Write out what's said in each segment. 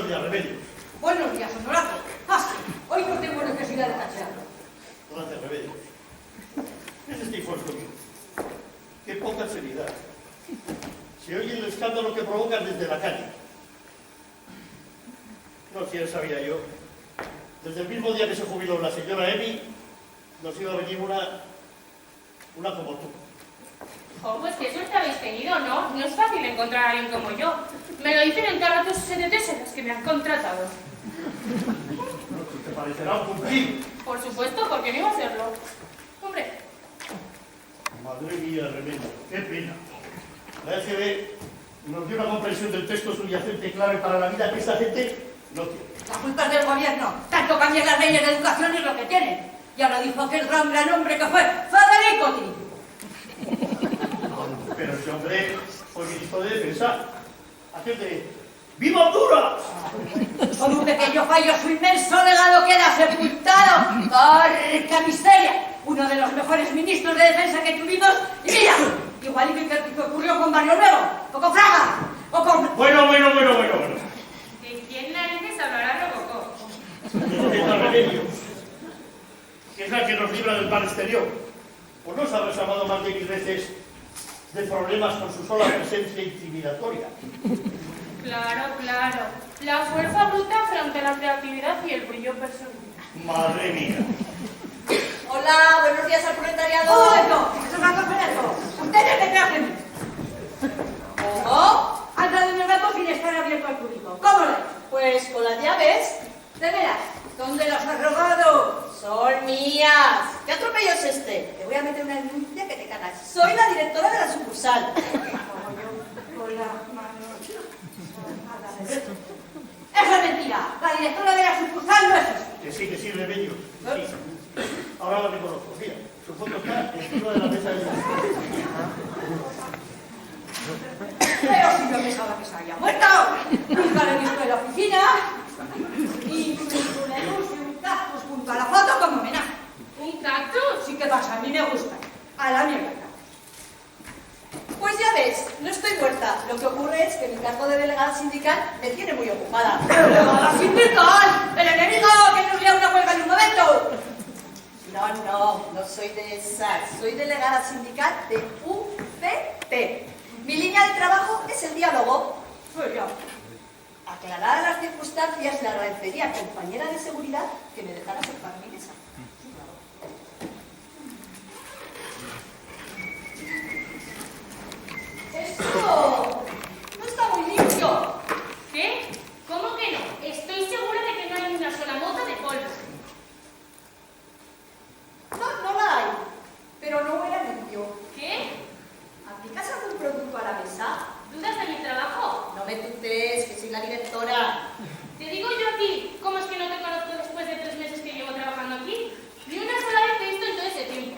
Buenos días, Remedios. Buenos días, Honorato. Sí, hoy no tengo necesidad de tachearlo. Gracias, Remedios. ¿Qué es este informe? Qué poca seriedad. Se oye el escándalo que provocan desde la calle. No, si ya sabía yo. Desde el mismo día que se jubiló la señora Emi, nos iba a venir una como tú. Oh, pues qué suerte habéis tenido, ¿no? No es fácil encontrar a alguien como yo. Me lo dicen en cada dos SDTs en las que me han contratado. ¿Te parecerá un cumplido? Por supuesto, porque no iba a serlo. Hombre. Madre mía, Remedio, qué pena. La EGB nos dio una comprensión del texto subyacente clave para la vida que esta gente no tiene. La culpa es del gobierno. Tanto cambian las leyes de educación y lo que tienen. Ya lo dijo aquel gran hombre que fue Federico Ti. Pero ese hombre fue ministro de Defensa. Aquel de ¡Viva Honduras! Con un pequeño fallo su inmenso legado queda sepultado. ¡Porca miseria! Uno de los mejores ministros de defensa que tuvimos. Y mira, igualito que ocurrió con Barrio Nuevo, o con Fraga, o con... Bueno. ¿De quién narices hablará Robocop? ¿Qué tal, Remedio? Que es la que nos libra del mal exterior. ¿O no os habéis llamado más de 1000 veces de problemas con su sola presencia intimidatoria? Claro. La fuerza bruta frente a la creatividad y el brillo personal. Madre mía. Hola, buenos días al proletariado. ¡Un momento! ¡Eso es algo feroz! ¡Ustedes me hacen! ¿Cómo? Han dado mi rato sin estar abierto al público. ¿Cómo lo? Pues con las llaves. De veras, ¿dónde las has robado? Son mías. ¿Qué atropello es este? Te voy a meter una denuncia que te cagas. Soy la directora de la sucursal. Con la mano... ¡Eso es mentira! La directora de la sucursal no es eso. Que sí, Remedio. Sí. Ahora lo reconozco. Mira, su foto está encima de la mesa de Pero si yo pensaba que se había muerto. Nunca lo he visto en la oficina. Incluso una luz y un cactus junto a la foto como homenaje. ¿Un cactus? Sí que pasa, a mí me gusta. A la mierda. Pues ya ves, no estoy muerta. Lo que ocurre es que mi cargo de delegada sindical me tiene muy ocupada. ¡Delegada sindical! ¡El enemigo que nos lea una huelga en un momento! No soy de esas. Soy delegada sindical de UCT. Mi línea de trabajo es el diálogo. Pues ya. Aclaradas las circunstancias, le agradecería a compañera de seguridad que me dejara sentar a mi mesa. ¡Esto no está muy limpio! ¿Qué? ¿Cómo que no? Estoy segura de que no hay una sola mota de polvo. No la hay, pero no huele limpio. ¿Qué? ¿Aplicas algún producto a la mesa? ¿Dudas de mi trabajo? No me tutees, que soy la directora. Te digo yo a ti, ¿cómo es que no te conozco después de 3 meses que llevo trabajando aquí? Ni una sola vez te he visto en todo ese tiempo.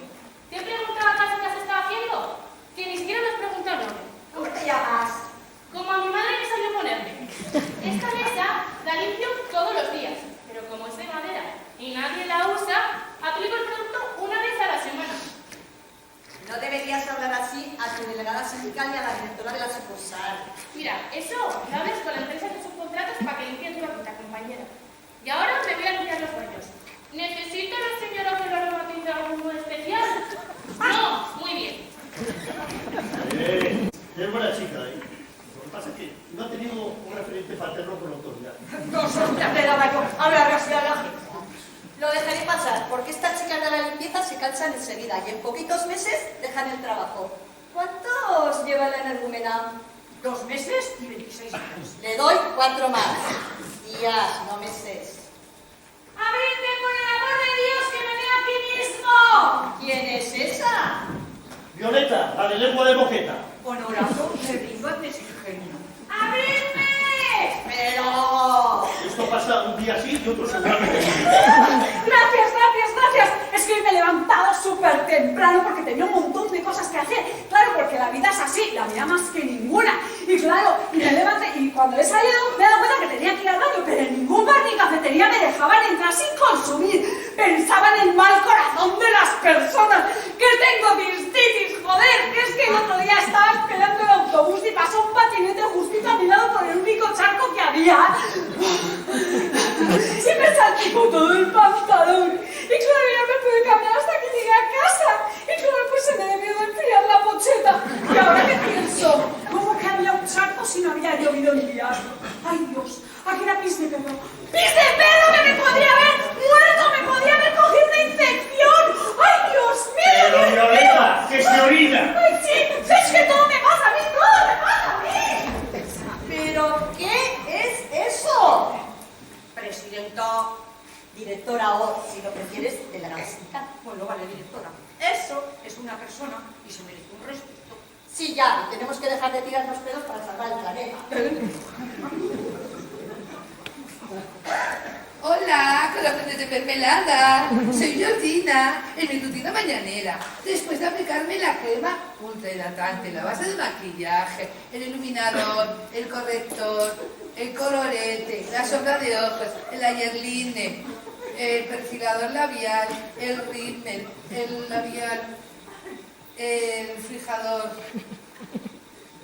¿Te he preguntado acaso qué has estado haciendo? Que ni siquiera me has preguntado el nombre. ¿Cómo te llamas? Como a mi madre me salió ponerme. Esta mesa la limpio todos los días, pero como es de madera y nadie la usa, aplico el producto una vez a la semana. No deberías hablar así a tu delegada sindical y a la directora de la sucursal. Mira, eso lo hablas con la empresa que subcontratas para que limpie tu vaquita, compañera. Y ahora me voy a limpiar los baños. ¿Necesita la señora que la rematice algo especial? No, muy bien. Es buena chica, ¿eh? Lo que pasa es que no ha tenido un referente paterno con autoridad. No se me quedaba yo. Hablar así a la gente. Lo dejaré pasar, porque estas chicas de la limpieza se cansan enseguida y en poquitos meses dejan el trabajo. ¿Cuántos lleva la energúmena? 2 meses y 26 años. Le doy 4 más. Días, no meses. ¡Abridme por el amor de Dios que me veo aquí mismo! ¿Quién es esa? Violeta, la de lengua de boqueta. Honorato, me brinco ante ese ingenio. ¡Abridme! ¡Pero! Esto pasa un día sí y otro seguramente. Gracias. Es que me he levantado súper temprano porque tenía un montón de cosas que hacer. Claro, porque la vida es así, la mía más que ninguna. Y claro, y me levanté y cuando he salido me he dado cuenta que tenía que ir al baño, pero en ningún bar ni cafetería me dejaban entrar sin consumir. Pensaba en el mal corazón de las personas. Que tengo cistitis, joder, que es que el otro día estaba esperando el autobús y pasó un patinete justito a mi lado por el único charco que había. llovido el día. Ay, Dios, aquí era pis de perro. ¡Pis de perro que me podría haber muerto! ¡Me podría haber cogido una infección! ¡Ay, Dios mío! Pero Violeta, que se orina. ¡Ay, sí! ¡Es que todo me pasa a mí! ¡Todo me pasa a mí! ¿Pero qué es eso? Presidenta, directora o, si lo prefieres, delegada. Bueno, vale, directora. Eso es una persona y se merece un respeto. Sí, ya, tenemos que dejar de tirar los pelos para salvar el planeta. Hola, corazones de mermelada. Soy Georgina, el minutino mañanera. Después de aplicarme la crema ultrahidratante, la base de maquillaje, el iluminador, el corrector, el colorete, la sombra de ojos, el eyeliner, el perfilador labial, el rímel, el labial, el fijador.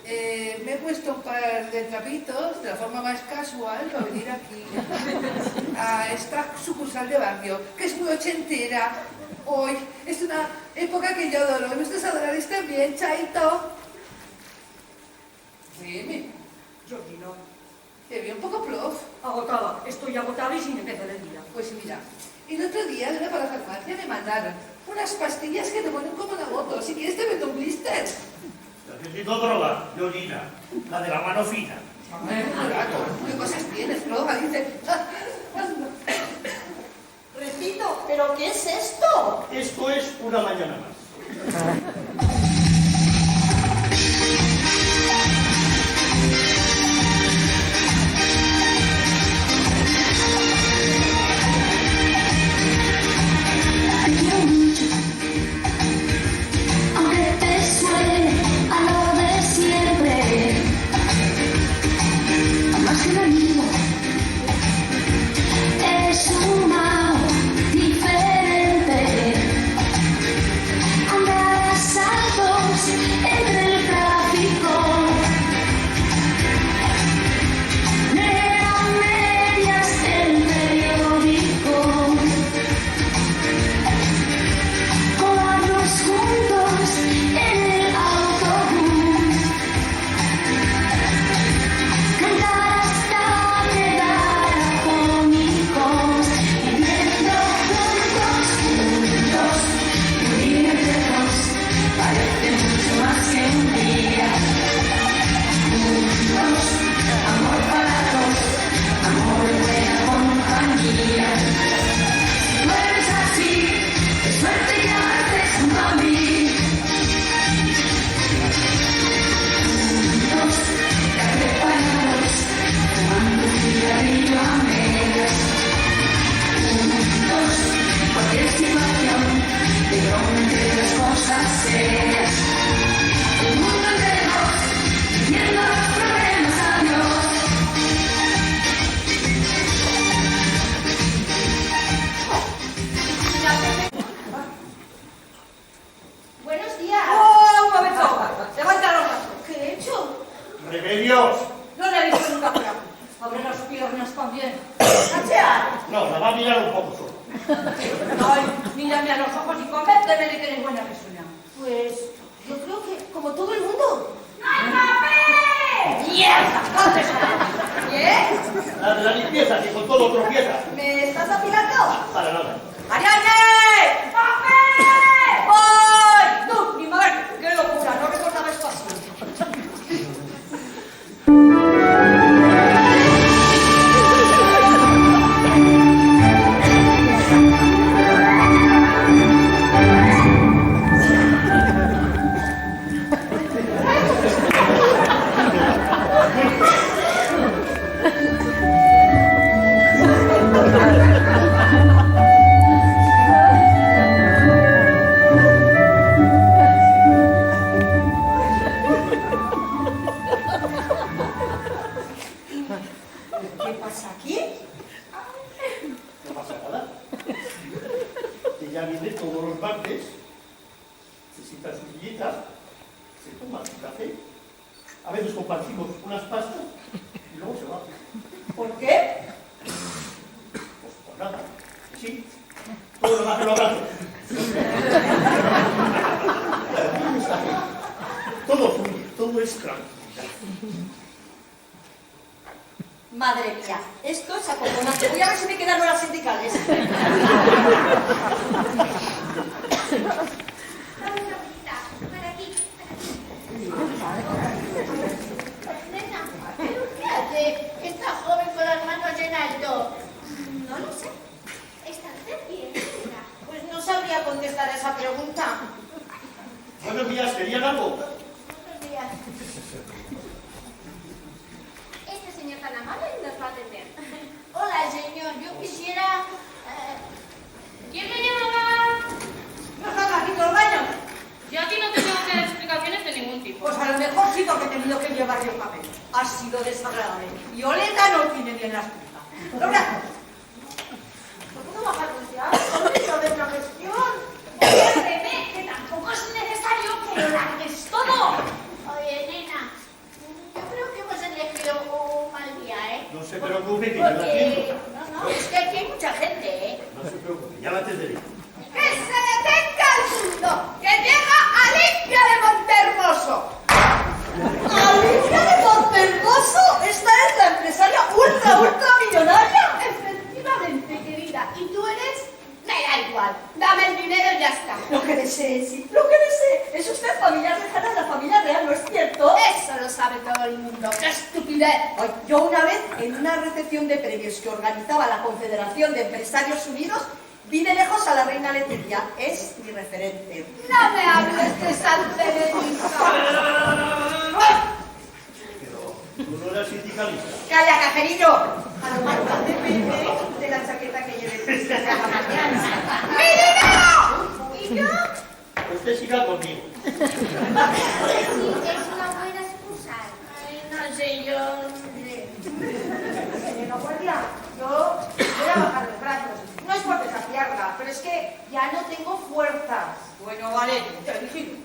Me he puesto un par de trapitos de la forma más casual para venir aquí a esta sucursal de barrio, que es muy ochentera. Hoy es una época que yo adoro. ¿Me gustas adoraréis también, Chaito? Dime. Georgina, Te vi un poco plof. agotada. Estoy agotada y sin empezar el día. Pues mira, el otro día de una para la farmacia me mandaron unas pastillas que te ponen como una moto. Si quieres te meto un blister. Necesito droga, Violina. La de la mano fina. ¿Qué cosas tienes, droga? Dice. Repito, ¿pero qué es esto? Esto es una mañana más. Aunque te suene a lo de siempre, más que un amigo, es un mago diferente. Andar a saltos entre el tráfico, leer a medias el periódico, colarnos juntos en el autobús, cantar hasta quedar afónicos, viviendo juntos, morir lejos, parece mucho más que un día. Juntos, amor para dos, amor y buena compañía. Si no eres así, qué suerte que haces junto a mí. Juntos, café para dos, fumando un cigarrillo a medias. Juntos, cualquier situación, pero entre las cosas serias. El mundo entre dos, viviendo los problemas a Dios. Buenos días. ¡Oh, un momento! ¡Levanta los brazos! ¿Qué he hecho? ¡Remedios! No le he visto nunca por aquí. Abre las piernas también. ¡Cachear! No, la va a mirar un poco solo. Ay, mírame a los ojos y convénceme de que eres buena persona. Pues yo creo que como todo el mundo. ¡Mierda! ¿Dónde está? ¿Qué? La de la limpieza, que con todo tropieza. ¿Me estás afilando? Para nada. ¡Ariadne! ¡Papel! ¡Voy! ¡No, mi madre! ¡Qué locura! No recordaba esto así. ¿Qué pasa aquí? No pasa nada. Ella viene todos los martes, se sienta en su sillita, se toma su café, a veces compartimos unas pastas y luego se va. ¿Por qué? Pues por nada. Sí, todo lo más que lo abrazo. Todo fluye, todo es tranquilidad. Madre mía, esto es acojonante. Voy a ver si me quedan horas sindicales. Para aquí. Nena, ¿pero qué hace esta joven con las manos en alto? No lo sé. ¿Está usted bien, nena? Pues no sabría contestar a esa pregunta. Buenos días, ¿querían algo? Buenos días. Este señor tan amable nos va a atender. Hola, señor. Yo quisiera... ¿Quién me llamaba? ¿No salga aquí todo el baño? Yo aquí no te tengo que dar explicaciones de ningún tipo. Pues a lo mejor sí, porque he tenido que llevarle un papel. Ha sido desagradable. Violeta no tiene bien las cosas. ¡Logra! ¿No puedo bajar ya? ¿Solo de otra gestión? René, que tampoco es necesario que lo largues todo. Oye, nena, yo creo que hemos elegido un mal día, ¿eh? No se preocupe, que yo la atiendo. No, es que aquí hay mucha gente, ¿eh? No se preocupe, ya la atenderé. ¡Que se detenga el mundo! ¡Que llega Alicia de Montehermoso! ¡Alicia de Montehermoso! ¿Esta es la empresaria ultra millonaria? Efectivamente, querida. ¿Y tú eres? Me da igual. Dame el dinero y ya está. Lo que desee, sí, lo que desee. Es usted familiar lejana de la familia real, ¿no es cierto? Eso lo sabe todo el mundo. ¡Qué estupidez! Ay, yo una vez, en una recepción de premios que organizaba la Confederación de Empresarios Unidos, vi de lejos a la reina Leticia. Es mi referente. No me hables de San Benedicto. Pero tú no eras sindicalista. ¡Calla, cajerillo! A lo marca, depende de la chaqueta que lleve puesta cada mañana. ¡Mi dinero! ¿Y yo? Usted siga conmigo. Sí, es una buena sucursal. Ay, no sé, yo... Señora guardia, yo voy a bajar los brazos. No es por desafiarla, pero es que ya no tengo fuerzas. Bueno, vale, te dije.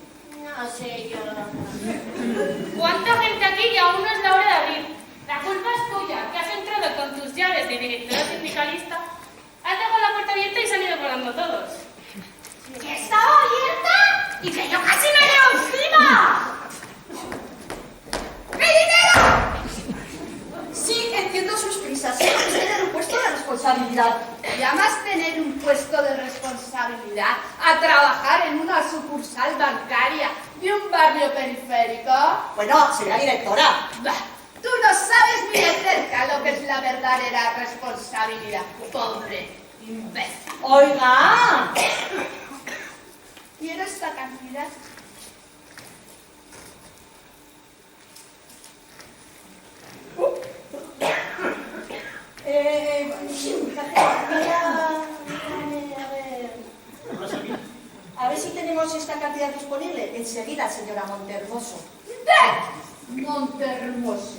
No sé, yo... ¿Cuánta gente aquí y aún no es la hora de abrir? La culpa es tuya, que has entrado con tus llaves de directora sindicalista, has dejado la puerta abierta y se han ido volando todos. ¡Que estaba abierta! ¡Y que yo casi me llevo encima! ¡Mi dinero! Sí, entiendo sus prisas. Sí, es tener un puesto de responsabilidad. ¿Llamas tener un puesto de responsabilidad a trabajar en una sucursal bancaria de un barrio periférico? Bueno, será directora. Bah, tú no sabes ni de cerca lo que es la verdadera responsabilidad. Pobre imbécil. Oiga. Quiero esta cantidad. A ver si tenemos esta cantidad disponible. Enseguida, señora Montehermoso. ¡De Montehermoso!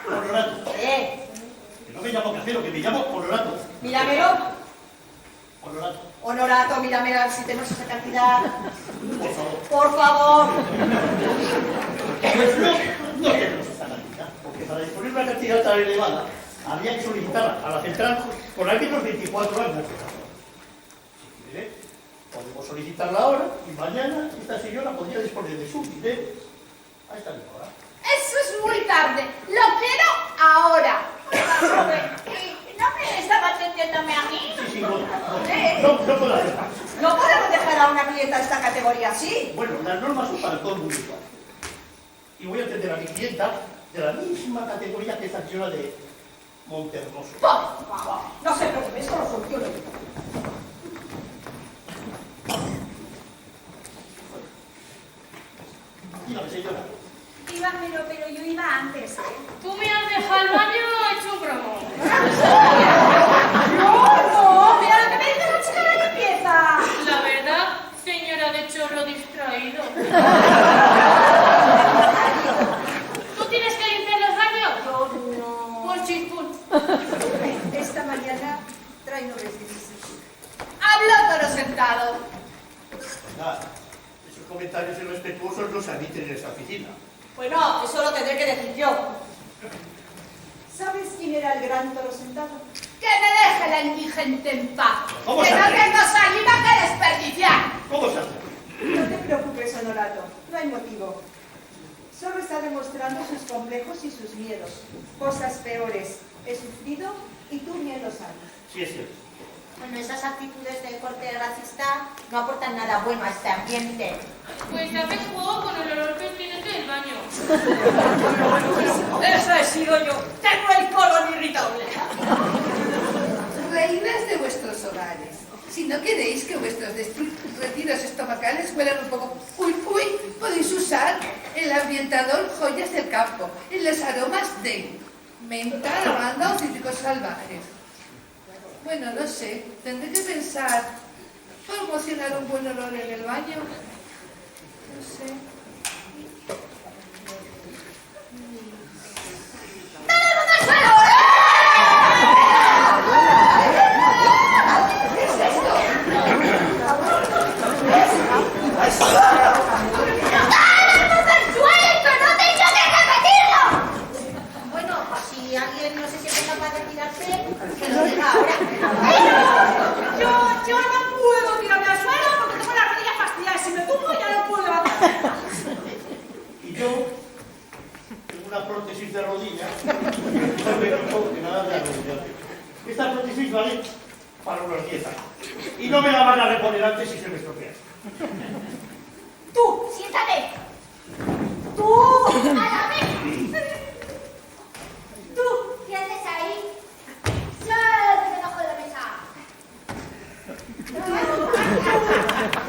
Honorato. Que no me llamo Cajero, que me llamo Honorato. Míramelo. Honorato. Honorato, mírame a ver si tenemos esa cantidad. Por favor. Por favor. Pues no tenemos esta cantidad, porque para disponer una cantidad tan elevada había que solicitarla a la central por al menos 24 años. Si quiere, podemos solicitarla ahora y mañana esta señora podría disponer de su dinero a esta misma hora. Eso es muy tarde. Lo quiero ahora. ¿No me estaba atendiéndome a mí? Sí, no puedo hacerlo. No podemos dejar a una clienta de esta categoría así. Bueno, las normas son para todo el mundo igual. Y voy a atender a mi clienta de la misma categoría que esta señora de Montehermoso. No se preocupe, esto lo soluciono. Dígame, señora. Dígamelo, pero yo iba antes, ¿eh? Tú me has dejado el baño hecho un bromo. ¡No! ¡Mira lo que me dice la chica de la limpieza! La verdad, señora de chorro distraído. ¿Tú tienes que limpiar los baños? Yo no. Pues chispún. Esta mañana trae no recibirse. Hablo todo sentado. Oiga, esos comentarios irrespetuosos no se admiten en esta oficina. Bueno, eso lo tendré que decir yo. ¿Sabes quién era el gran toro sentado? Que me deje la indigente en paz. ¿Cómo Que se no hace? tengo saliva que desperdiciar. ¿Cómo se hace? No te preocupes, Honorato. No hay motivo. Solo está demostrando sus complejos y sus miedos. Cosas peores he sufrido y tú bien lo sabes. Sí, es cierto. Bueno, esas actitudes de corte racista no aportan nada bueno a este ambiente. Pues hace juego con el olor que tienes del baño. Eso he sido yo. Tengo el colon irritable. Reinas de vuestros hogares, si no queréis que vuestros retiros estomacales huelan un poco uy, podéis usar el ambientador Joyas del Campo, en los aromas de menta, lavanda o cítricos salvajes. Bueno, no sé, tendré que pensar, promocionar un buen olor en el baño. No sé. Bueno, pues si alguien no se siente capaz de tirarse, que lo diga ahora. Yo no puedo tirarme al suelo porque tengo las rodillas fastidiadas. Si me tumbo ya no puedo levantar. Y yo tengo una prótesis de rodilla, no me dijo que nada de la rodilla. Esta prótesis vale para unos 10 años. Y no me la van a reponer antes si se me estropea. Tú, siéntate. Tú, a la vez. Tú, ¿qué haces ahí? Sal debajo de la mesa.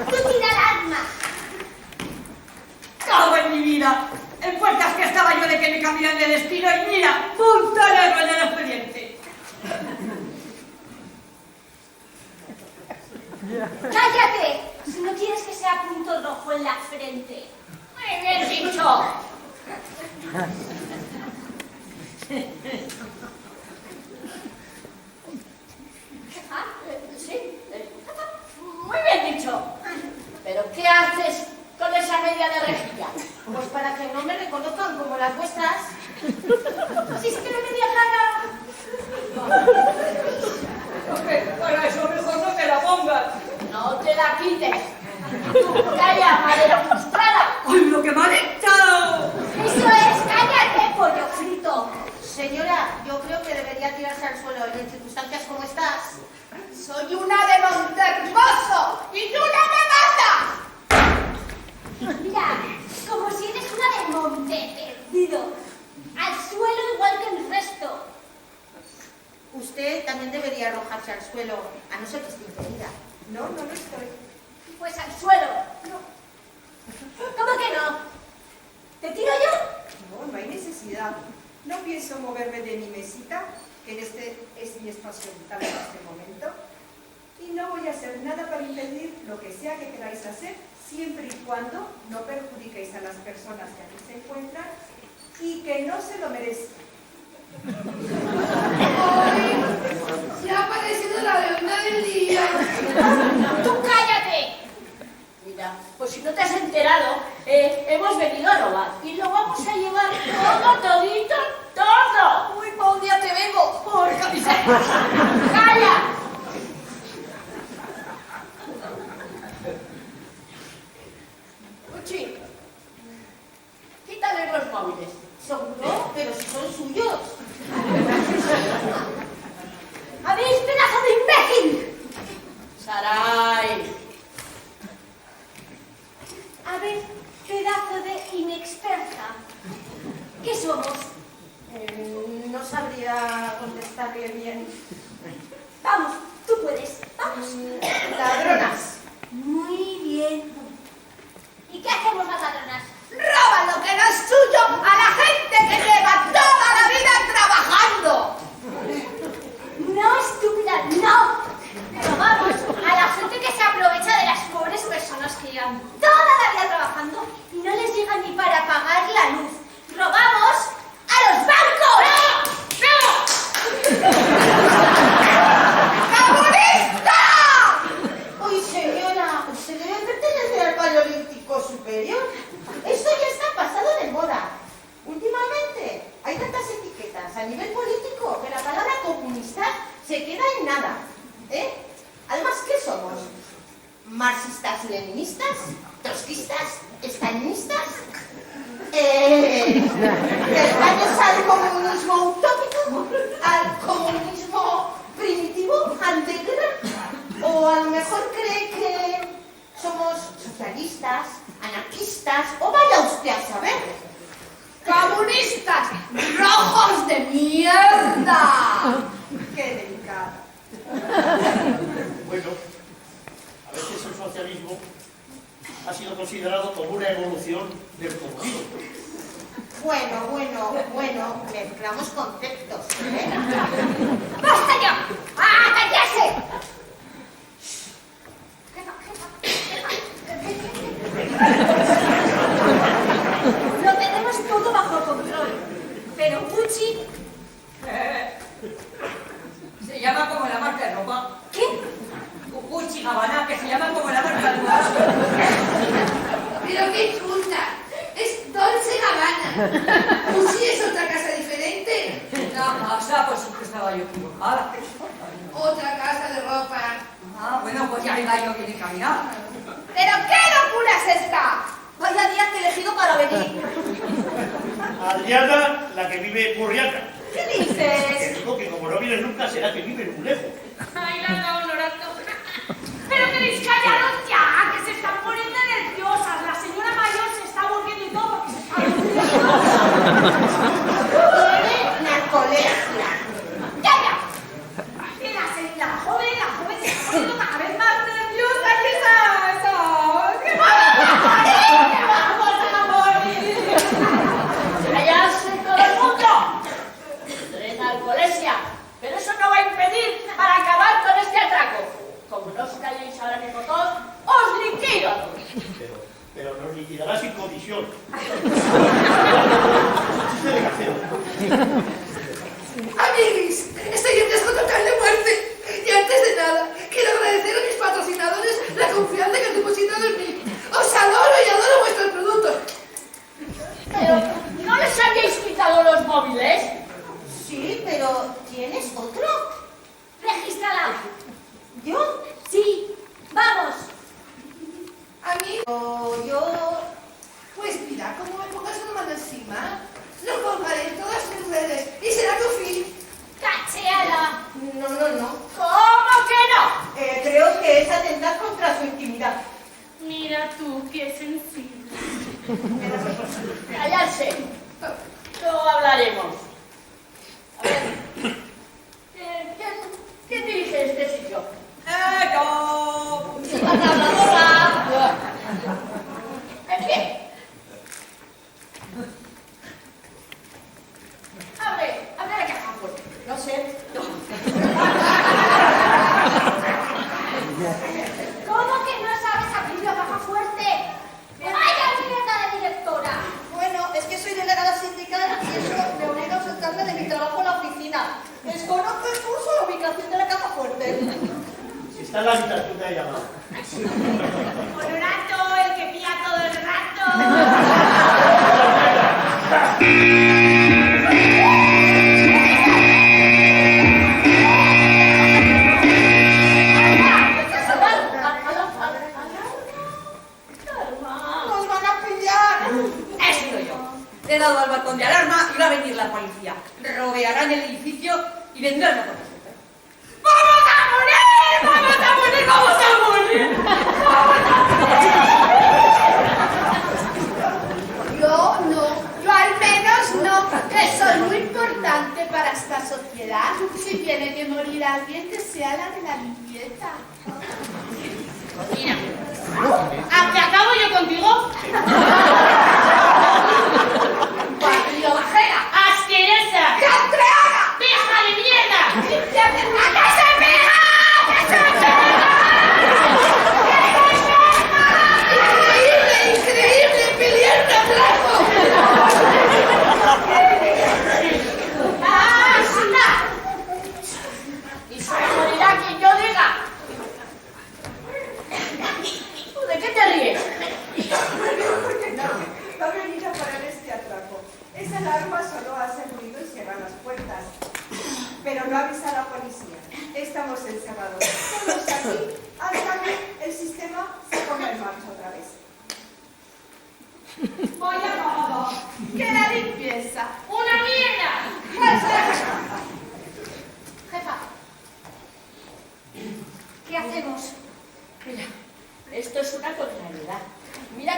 Tú tira el arma. ¡Cago en mi vida! En puertas que estaba yo de que me cambiaran de destino y mira, punto negro en el expediente. ¡Cállate! Si no quieres que sea punto rojo en la frente. ¡Muy bien dicho! Ah, sí. Muy bien dicho. ¿Pero qué haces con esa media de rejilla? Pues para que no me reconozcan como las vuestras. Si es que no me dio gana. Para eso mejor no te la pongas. No te la quites. Tú, calla, madera frustrada. ¡Ay, lo que me ha echado! Eso es, cállate, pollo frito. Señora, yo creo que debería tirarse al suelo y en circunstancias como estas. Soy una de Montermoso y tú no me mandas. Mira, como si eres una de Monte Perdido. Al suelo igual que el resto. Usted también debería arrojarse al suelo, a no ser que esté impedida. No, no lo estoy. Pues al suelo. ¿Cómo que no? ¿Te tiro yo? No, no hay necesidad. No pienso moverme de mi mesita, que este es mi espacio vital en este momento. Y no voy a hacer nada para impedir lo que sea que queráis hacer, siempre y cuando no perjudiquéis a las personas que aquí se encuentran y que no se lo merezcan. ¡Ay! Se ha aparecido la heroína del día. ¡Tú cállate! Mira, pues si no te has enterado, hemos venido a robar y lo vamos a llevar todito, todo. Uy, pa' un día te vengo. Por camiseta. ¡Calla! Uchi, quítale los móviles. ¿Seguro? Pero si son suyos. ¡A ver, pedazo de imbécil! Sarai. A ver, pedazo de inexperta. ¿Qué somos? No sabría contestarle bien. Vamos, tú puedes. Vamos. Ladronas. Muy bien. ¿Y qué hacemos las ladronas? ¡Roba lo que no es suyo a la gente que lleva toda la vida trabajando! No, estúpida, no. Robamos a la gente que se aprovecha de las pobres personas que llevan toda la vida trabajando y no les llega ni para pagar la luz. Robamos a los bancos. ¡No! ¡Comunista! Uy, señora, ¿usted debe pertenecer al Paleolítico Superior? Esto ya está pasado de moda. Últimamente hay tantas etiquetas a nivel político que la palabra comunista se queda en nada. Además, ¿qué somos? ¿Marxistas-leninistas? ¿Trotskistas? ¿estalinistas? socialistas, anarquistas o vaya usted a saber. ¡Comunistas! ¡Rojos de mierda! ¡Qué delicada! Bueno, a veces el socialismo ha sido considerado como una evolución del comunismo. Bueno, mezclamos conceptos, ¿eh? ¡Basta ya! ¡Ah, callarse! Lo tenemos todo bajo control. Pero Gucci... Se llama como la marca de ropa. ¿Qué? Gucci, Gabbana, que se llaman como la marca de ropa. Pero qué inculta. Es Dolce Gabbana. Gucci es otra casa diferente. Una casa, pues es que estaba yo equivocada. Otra casa de ropa. Ah, bueno, pues ya iba yo bien encaminado. ¿Pero qué locura es esta? Vaya día que he elegido para venir. Adriana, la que vive en Burriaca. ¿Qué Que dices? digo que como no vienes nunca, será que vive muy lejos. Ay, la da honorato. Pero queréis callaros ya, que se están poniendo nerviosas. La señora mayor se está volviendo y todo porque se está durmiendo. Tiene narcolepsia. ¡Calla! Que la joven se está poniendo cada vez más nerviosa y esa... ¡Que vamos a morir! ¡Callarse todo el mundo! Tenéis narcolepsia, pero eso no va a impedir para acabar con este atraco. Como no os calléis ahora mismo todos, os liquido a todos. Pero nos liquidará sin comisión. Chiste de casero. Amiguis, estoy en riesgo total de muerte. Y antes de nada, quiero agradecer a mis patrocinadores la confianza que han depositado en mí. Os adoro y adoro vuestros productos. Pero, ¿no les habéis quitado los móviles? Sí, pero ¿tienes otro? Regístrala. ¿Yo? Sí, vamos. Amigo, yo... Pues mira, como me pongas una mano encima, lo colgaré en todas mis redes y será tu fin. ¡Cacheala! No. ¿Cómo que no? Creo que es atentar contra su intimidad. Mira tú, qué sensible. Callarse. Luego hablaremos. A ver, ¿quién dirige este sitio? ¡Yo! ¡La habladora! ¿En pie? Abre la caja fuerte. No sé. ¿Cómo que no sabes abrir la caja fuerte? ¡Vaya mierda de directora! Bueno, es que soy delegada sindical y eso me obliga a ausentarme de mi trabajo en la oficina. Desconozco el curso o la ubicación de la caja fuerte. Si está en la habitación de llamada. Honorato, el que pilla todo el rato. ¡Nos van a pillar! He sido yo. He dado al balcón de alarma y va a venir la policía. Rodearán el edificio y vendrán a por nosotros. ¡Vamos a morir! ¡Vamos a morir! ¡Vamos a morir! Yo no, yo al menos no. Eso es muy importante para esta sociedad. Si tiene que morir alguien, que sea la de la limpieza. Mira, ¿a qué acabo yo contigo? ¡Patrio bajera! ¡Asquerosa! ¡Cantreana! ¡Vieja de mierda! ¡A que se pega! ¡Increíble, increíble! ¡Pelear un atraco! ¡Basta! Y se morirá quien yo diga. ¿Tú de qué te ríes? No ha venido a parar este atraco. Esa alarma solo hace ruido y cierra las puertas. Pero no avisa a la policía. Estamos encerrados todos aquí hasta que el sistema se ponga en marcha otra vez. Vaya todo. ¡Que la limpieza! ¡Una mierda! Jefa, ¿qué hacemos? Mira, esto es una contrariedad. Mira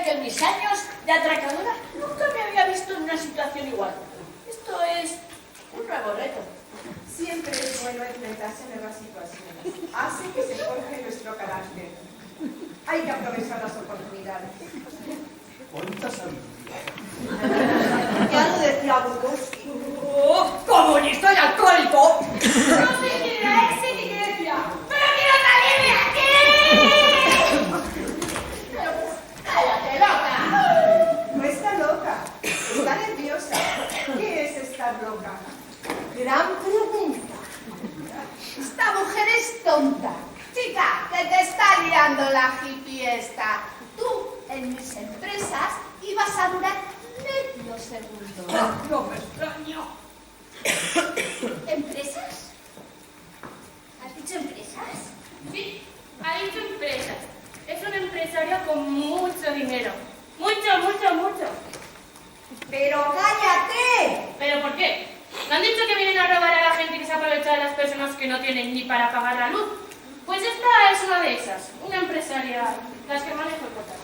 respeto. Siempre es bueno enfrentarse a nuevas situaciones. Hace que se forje nuestro carácter. Hay que aprovechar las oportunidades. Cuánta sabiduría. Ya lo decía Bukowski. ¡Oh, comunista y alcohólico! ¡No sé quién era ese ni qué decía! ¡Pero quiero salirme de aquí! ¡Cállate, loca! No está loca, está nerviosa. ¿Qué es estar loca? Gran pregunta. Esta mujer es tonta. Chica, que te está liando la hippie esta. Tú, en mis empresas, ibas a durar medio segundo. No me extraño. ¿Empresas? ¿Has dicho empresas? Sí, ha dicho empresas. Es un empresario con mucho dinero. Mucho, mucho, mucho. ¡Pero cállate! ¿Pero por qué? ¿No han dicho que vienen a robar a la gente que se aprovecha de las personas que no tienen ni para pagar la luz? Pues esta es una de esas, una empresaria, las que manejo el contador.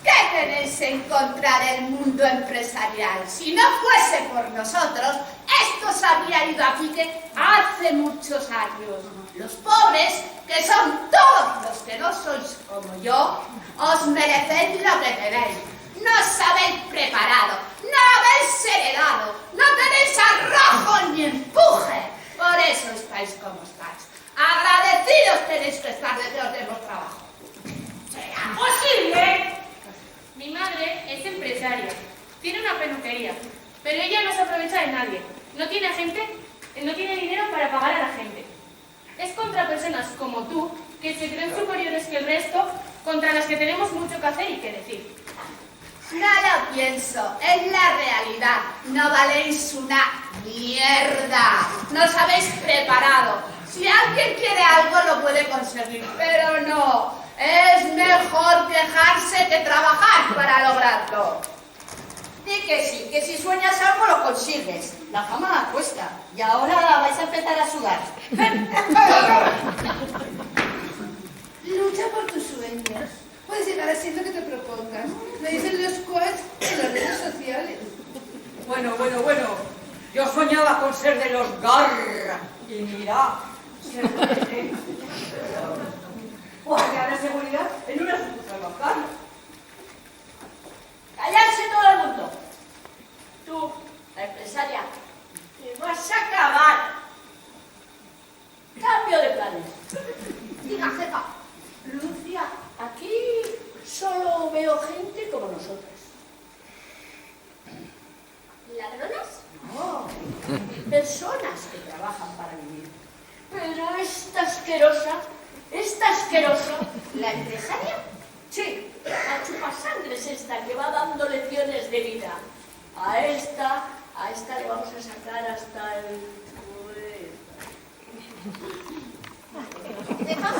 ¿Qué tenéis en contra del mundo empresarial? Si no fuese por nosotros, esto se habría ido a pique hace muchos años. Los pobres, que son todos los que no sois como yo, os merecéis lo que tenéis. No os habéis preparado, no habéis heredado, no tenéis arrojo ni empuje. Por eso estáis como estáis. Agradecidos tenéis que estar de que os demos trabajo. ¿Será posible? Mi madre es empresaria, tiene una peluquería, pero ella no se aprovecha de nadie. No tiene dinero para pagar a la gente. Es contra personas como tú, que se creen superiores que el resto, contra las que tenemos mucho que hacer y que decir. No lo pienso, es la realidad. No valéis una mierda. No os habéis preparado. Si alguien quiere algo lo puede conseguir, pero no. Es mejor quejarse que trabajar para lograrlo. Di que sí, que si sueñas algo lo consigues. La fama cuesta. Y ahora vais a empezar a sudar. Lucha por tus sueños. Puedes llegar a ser lo que te propongas. Lo dicen los quads en las redes sociales. Bueno. Yo soñaba con ser de los Garra. Y mira, ser de guardia de seguridad en una sucursal bancaria. ¡Callarse todo el mundo! Tú, la empresaria, te vas a acabar. Cambio de planes. Diga, jefa. Lucia, aquí solo veo gente como nosotras. ¿Ladronas? No, personas que trabajan para vivir. Pero esta asquerosa, ¿la empresaria? Sí, la chupasangres esta que va dando lecciones de vida. A esta le vamos a sacar hasta el... Jefa.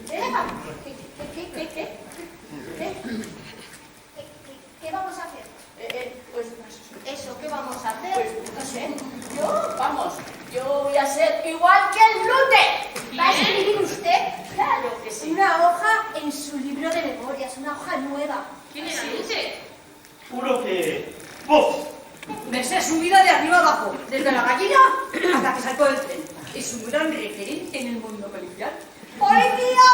Jefa. ¿Qué vamos a hacer? Pues Eso, ¿qué vamos a hacer? pues no sé, yo voy a ser igual que el Lute. ¿Va a escribir usted? Claro que sí. Una hoja en su libro de memorias, una hoja nueva. ¿Quién era Luce? Juro que... ¡Vos! Me sé su vida de arriba abajo, desde la gallina hasta que saltó del tren. Es un gran referente en el mundo policial. ¡Policía,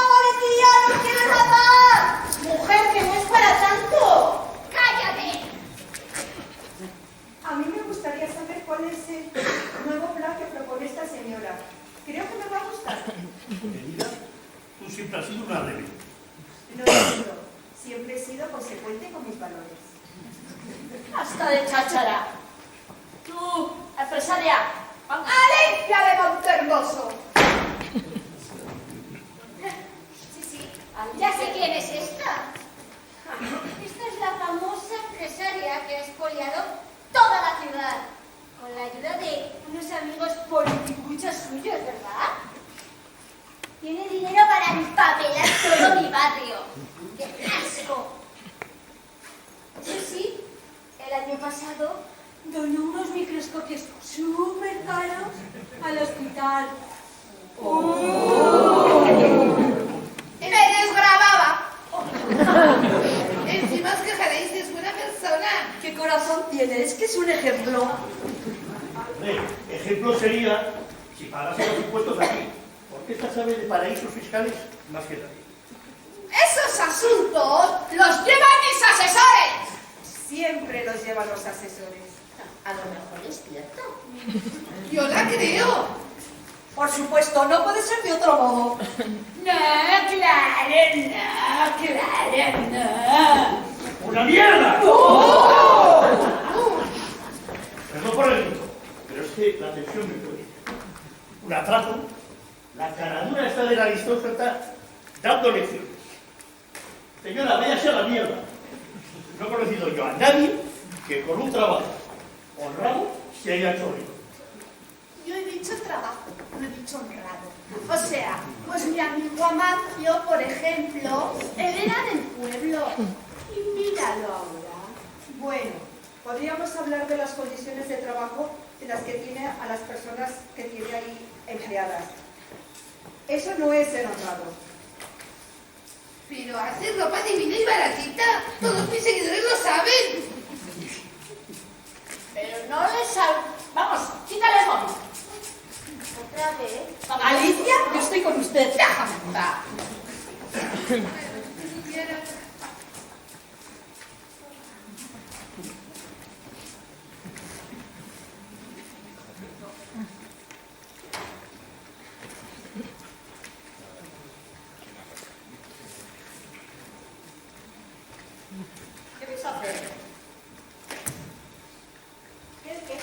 no quiero matar! Mujer, que no es para tanto. ¡Cállate! A mí me gustaría saber cuál es el nuevo plan que propone esta señora. Creo que me va a gustar. Querida, tú siempre has sido una rebelde. No lo digo. Siempre he sido consecuente con mis valores. Hasta de cháchara. Tú, empresaria, ¡Alicia de Montermoso! Sí, ya sé quién es esta. Esta es la famosa empresaria que ha expoliado toda la ciudad con la ayuda de unos amigos politicuchos suyos, ¿verdad? Tiene dinero para empapelar todo mi barrio. ¡Qué asco! Sí, el año pasado donó unos microscopios súper caros al hospital. ¡Me desgrababa! Encima os quejaréis, es buena persona. ¿Qué corazón tiene? Es que es un ejemplo. Hombre, ejemplo sería si pagase los impuestos aquí, porque esta sabe de paraísos fiscales más que nadie. Esos asuntos los llevan mis asesores. Siempre los llevan los asesores. A lo mejor es cierto. Yo la creo. Por supuesto, no puede ser de otro modo. No, claro, no. ¡Una mierda! Perdón por el grito, pero es que la tensión me puede. Un atraco, la caradura está del aristócrata dando lecciones. Señora, váyase a la mierda. No he conocido yo a nadie que con un trabajo honrado se haya hecho rico. Yo he dicho trabajo, no he dicho honrado. O sea, pues mi amigo Amancio, por ejemplo, él era del pueblo. Y míralo ahora. Bueno, podríamos hablar de las condiciones de trabajo de las que tiene a las personas que tiene ahí empleadas. Eso no es ser honrado. Pero hace ropa divina y baratita. Todos mis seguidores lo saben. Pero no les sal... Vamos, quítale el móvil. Otra vez. Vamos. Alicia, yo estoy con usted. Déjame en paz. ¿Qué vais a hacer? ¿Qué?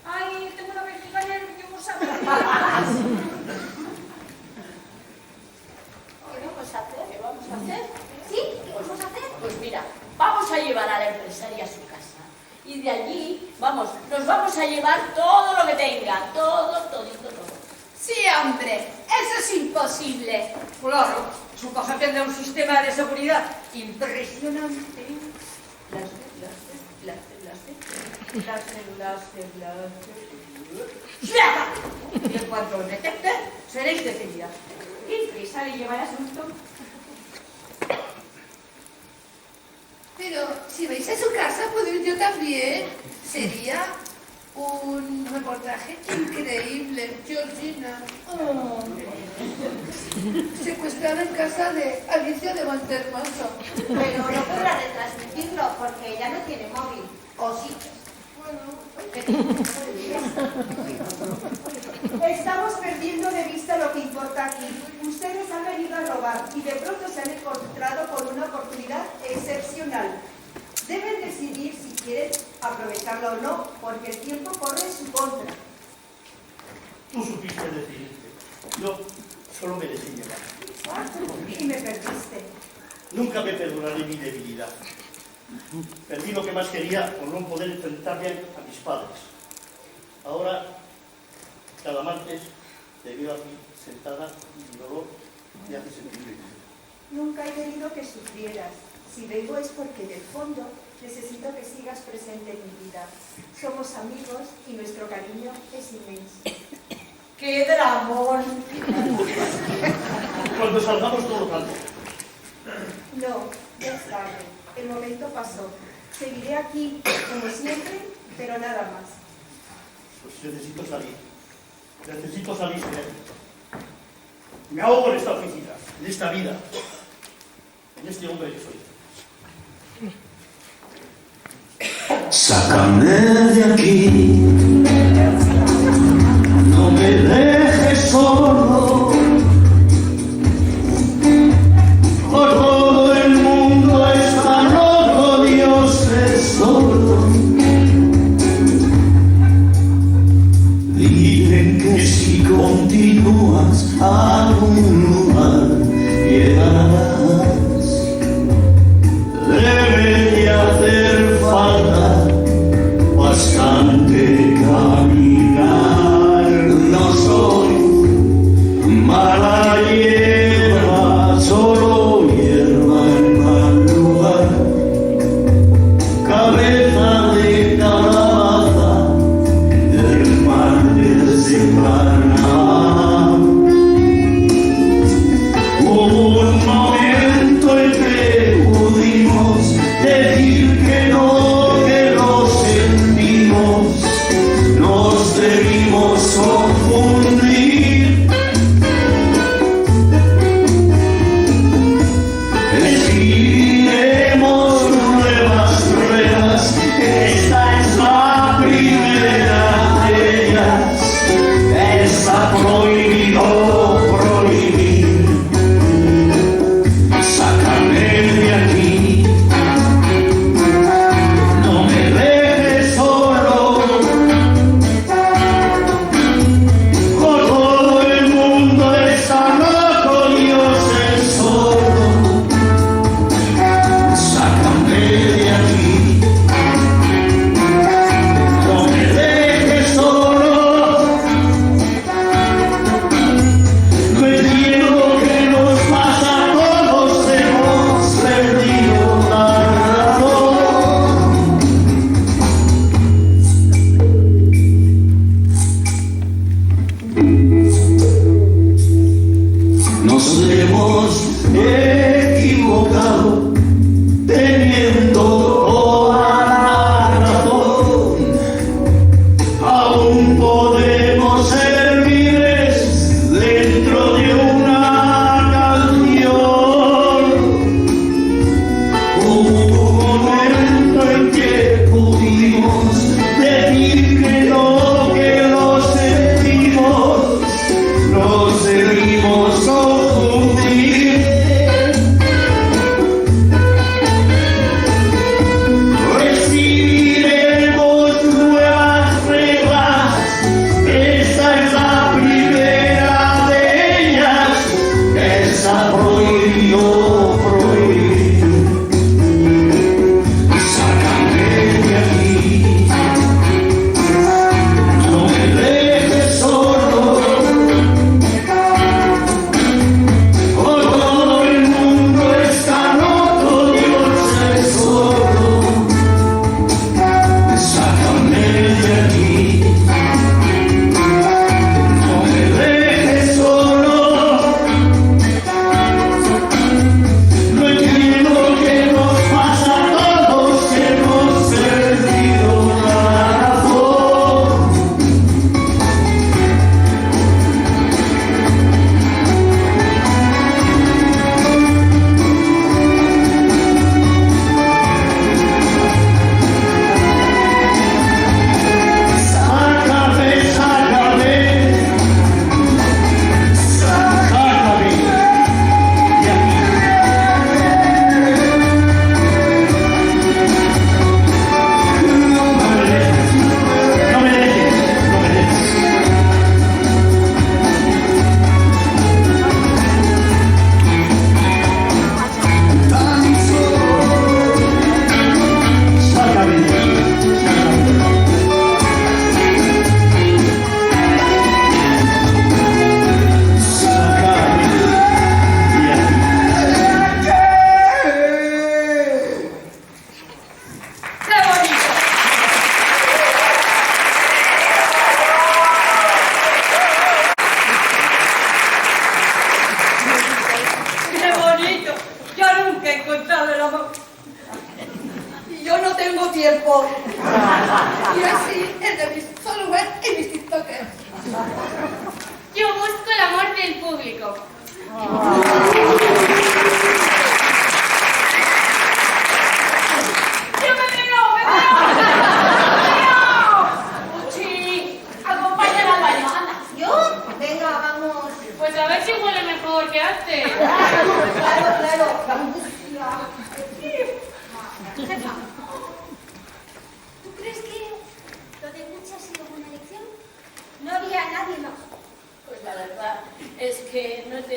Ay, tengo una vejiga nerviosa. ¿Qué vamos a hacer? ¿Qué vamos a hacer? ¿Sí? ¿Qué vamos a hacer? Pues mira, vamos a llevar a la empresaria a su casa. Y de allí, vamos, nos vamos a llevar todo lo que tenga. Todito. Sí, hombre, eso es imposible. Claro, su casa tendrá un sistema de seguridad impresionante. ¡Cierra! Y en cuanto os detecte, seréis detenidas. ¿Qué prisa le lleva el asunto? Pero si vais a su casa, puedo ir yo también. Sería un reportaje increíble. Georgina. Oh. Secuestrada en casa de Alicia de Montermoso. Pero no podrá retransmitirlo porque ella no tiene móvil. ¿O sí? Estamos perdiendo de vista lo que importa aquí. Ustedes han venido a robar y de pronto se han encontrado con una oportunidad excepcional. Deben decidir si quieren aprovecharla o no, porque el tiempo corre en su contra. Tú supiste decidirte. Yo solo me dejé llevar. Y me perdiste. Nunca me perdonaré mi debilidad. Perdí lo que más quería por no poder enfrentarme a mis padres. Ahora, cada martes, te veo aquí sentada y mi dolor me hace sentir bien. Nunca he querido que sufrieras. Si vengo es porque en el fondo necesito que sigas presente en mi vida. Somos amigos y nuestro cariño es inmenso. ¡Qué dramón! Cuando salgamos todo calmo. No, ya es tarde. El momento pasó. Seguiré aquí, como siempre, pero nada más. Pues necesito salir. Necesito salir de aquí. Me ahogo en esta oficina, en esta vida, en este hombre que soy. Sácame de aquí, no me dejes solo, por todo el mundo está loco, Dios es solo. Dicen que si continúas a algún lugar llegarás. Debería hacer falta bastante caminar. No soy mala hierba, solo hierba en mal lugar. Cabeza de calabaza del mar de Semana.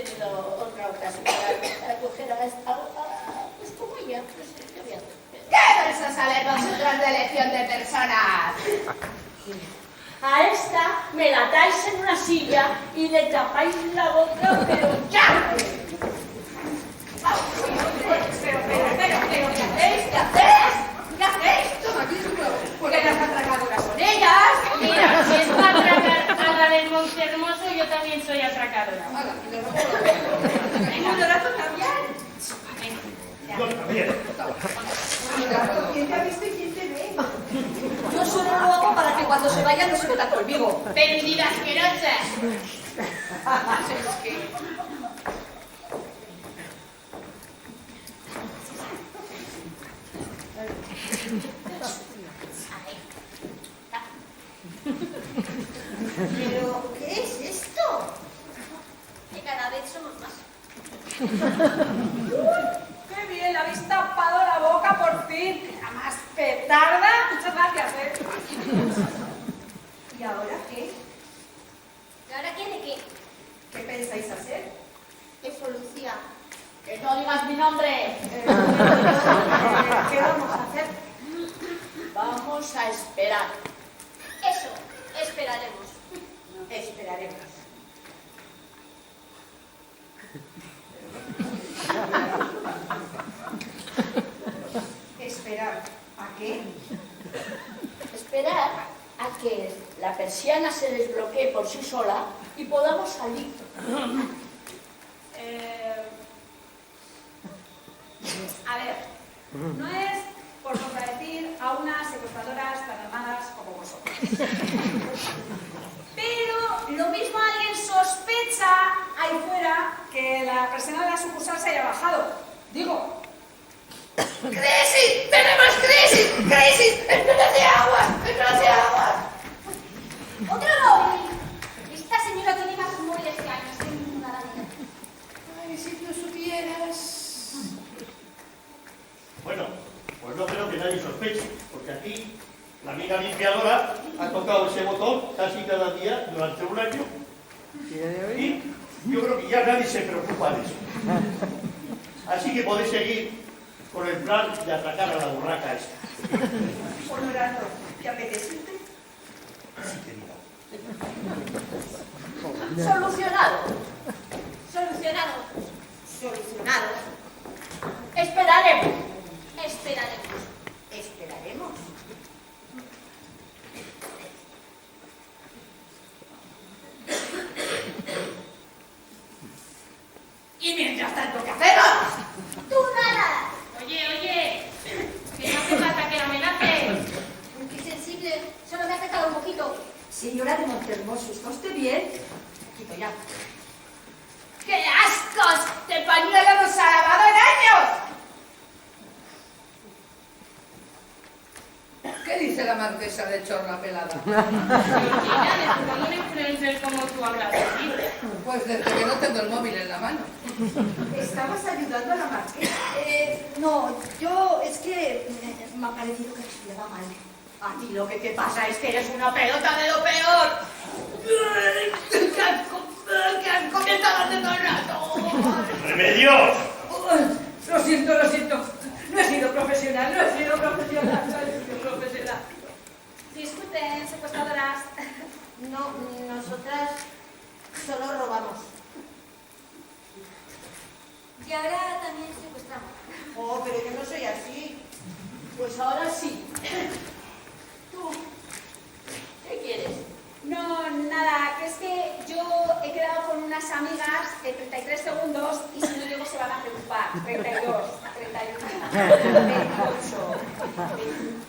tenido otra ocasión para coger a esta... Pues como ella, no sé, ¿qué voy a hacer? ¿Qué vais a saber vosotras de elección de personas? A esta me la dais en una silla y le tapáis la boca, pero ya. Pero, ¿qué hacéis? ¿Qué hacéis? ¿Qué hacéis? Toma, aquí es un huevo. Porque las atracadoras son ellas. Mira, si es para atracar a la del Monte Hermoso, yo también soy atracadora. Hala, y le robó la boca. ¿Y un dorazo también? Yo también. ¿Quién te ha visto y quién te ve? Yo solo lo hago para que cuando se vaya no se meta conmigo. ¡Vendida asquerosa! Es que... ¿Pero qué es esto? Que cada vez somos más. ¡Qué bien! Le habéis tapado la boca por fin. La más petarda. Muchas gracias, ¿Y ahora qué? ¿Y ahora qué de qué? ¿Qué pensáis hacer? ¿Qué solución? ¡Que no digas mi nombre! ¿Qué vamos a hacer? Vamos a esperar. Eso, esperaremos. Esperaremos. ¿Esperar a qué? Esperar a que la persiana se desbloquee por sí sola y podamos salir. A ver, no es por contradecir a unas secuestradoras tan armadas como vosotros. Pero lo mismo alguien sospecha ahí fuera que la persiana de la sucursal se haya bajado. Digo, ¡Crisis! ¡Tenemos crisis! ¡Crisis! ¡Espera de agua! ¡Espera de agua! ¡Otro móvil! Esta señora tiene más móviles que años en ninguna vida. Ay, si tú supieras. Bueno, pues no creo que nadie sospeche, porque aquí la amiga limpiadora ha tocado ese botón casi cada día durante un año. Y yo creo que ya nadie se preocupa de eso. Así que podéis seguir con el plan de atracar a la burraca esta. Honorando, ¿te apetece? Sí, querida. Solucionado. Solucionado. Solucionado. Esperaremos. Esperaremos. Esperaremos. Y mientras tanto, ¿qué hacemos? ¡Tú nada! Oye, que no hace falta que la amenaces. Qué sensible. Solo me ha afectado un poquito. Señora de Montehermoso, ¿está usted bien? Quito ya. ¡Qué ascos! ¡De pañuelo no se ha lavado en años! ¿Qué dice la marquesa de Chorla Pelada? Georgina, ¿desde cuándo un influencer como tú hablas así? Pues desde que no tengo el móvil en la mano. ¿Estabas ayudando a la marquesa? No, yo es que me ha parecido que estuviera mal. A ti lo que te pasa es que eres una pelota de lo peor. Que has comentado hace todo el rato. ¡Remedios! Lo siento. No he sido profesional. disculpen, secuestradoras. No, nosotras solo robamos. Y ahora también secuestramos. Oh, pero yo no soy así. Pues ahora sí. ¿Tú qué quieres? No, nada, que es que yo he quedado con unas amigas de 33 segundos y si no llego se van a preocupar. 32, 31, 28,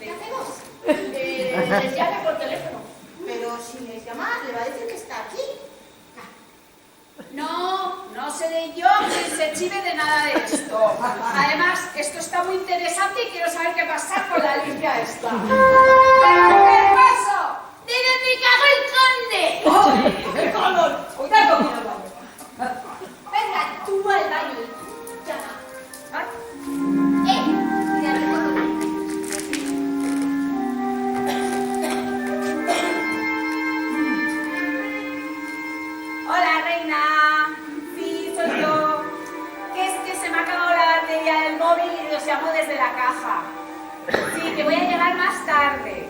¿Qué hacemos? Les llame por teléfono. Pero si les llama, le va a decir que está aquí. No seré yo quien se chive de nada de esto. Además, esto está muy interesante y quiero saber qué pasa con la limpia esta. ¿Pero qué pasó? ¡De dónde cagó el conde! ¡Qué calor! ¡Cuidado con el baño! Venga, tú al baño. Llama. Cuidado con el Hola, reina. Sí, soy llamar más tarde.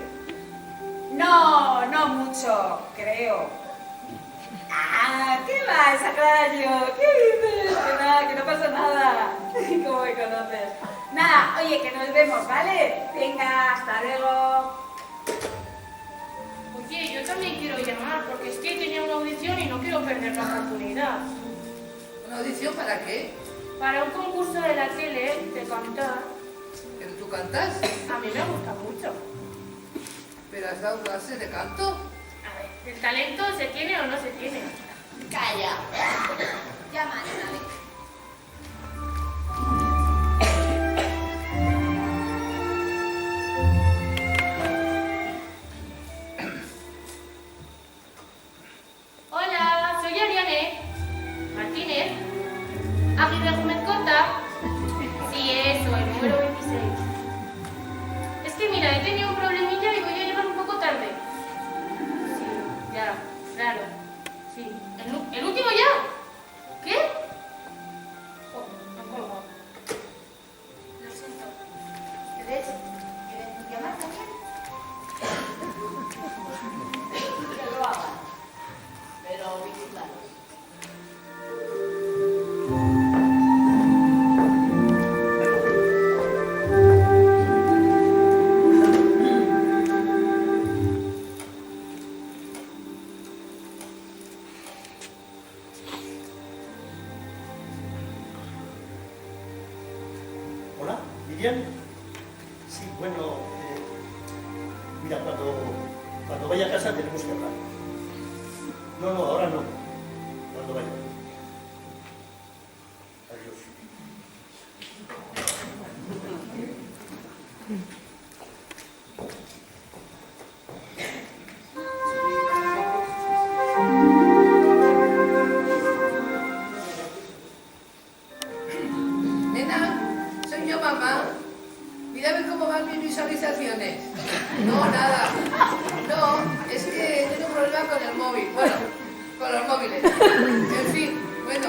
No, no mucho, creo. Ah, ¿qué va, Sacrario? ¿Qué dices? Que nada, que no pasa nada. ¿Cómo me conoces? Nada, oye, que nos vemos, ¿vale? Venga, hasta luego. Oye, yo también quiero llamar, porque es que tenía una audición y no quiero perder la oportunidad. ¿Una audición para qué? Para un concurso de la tele de cantar. ¿Pero tú cantas? A mí me gusta mucho. ¿Pero has dado clases de canto? A ver, ¿el talento se tiene o no se tiene? Calla. Llama, dale. Hola, soy Ariane Martínez. Aguirre Gómez Cota. Sí, eso, el número 26. Es que mira, he tenido un problemilla y voy a llegar un poco tarde. Sí, ya, claro. Sí. ¿El último ya? ¿Qué? Oh, me han colgado. Lo siento. ¿Quieres llamar también? Que lo haga, pero vigilados. Hola, Miriam. Sí, bueno, mira, cuando vaya a casa tenemos que hablar. No, ahora no. Cuando vaya. Adiós. Nena, soy yo, mamá. Mira a ver cómo van mis visualizaciones. No, nada. No, es que tengo un problema con el móvil. Bueno, con los móviles. En fin, bueno,